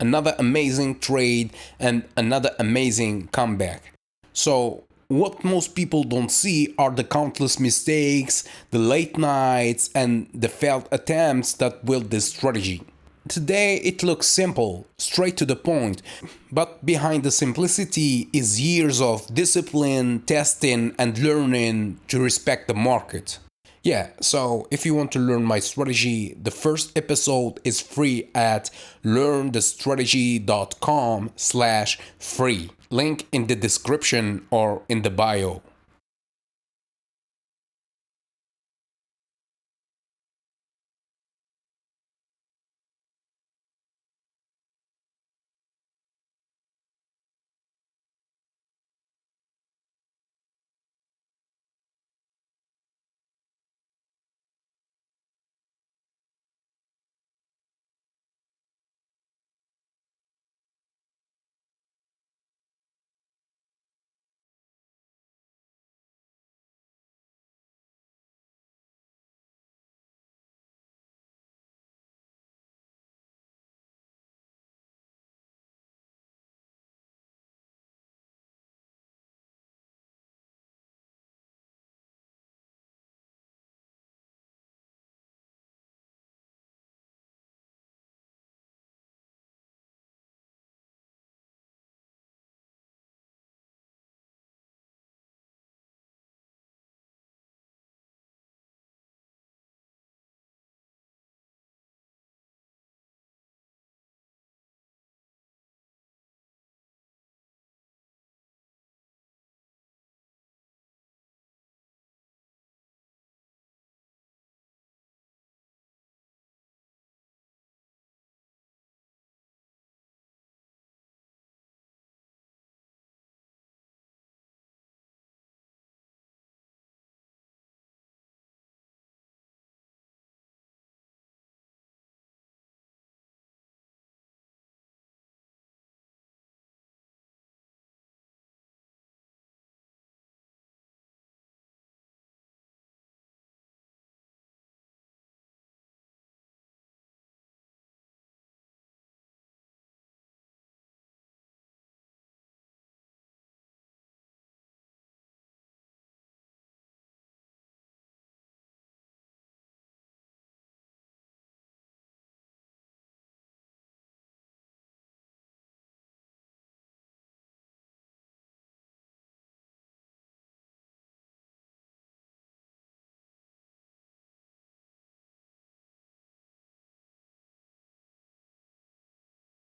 another amazing trade, and another amazing comeback. So, what most people don't see are the countless mistakes, the late nights, and the failed attempts that built this strategy. Today it looks simple, straight to the point, but behind the simplicity is years of discipline, testing, and learning to respect the market. Yeah, so if you want to learn my strategy, the first episode is free at learnthestrategy.com/free. Link in the description or in the bio.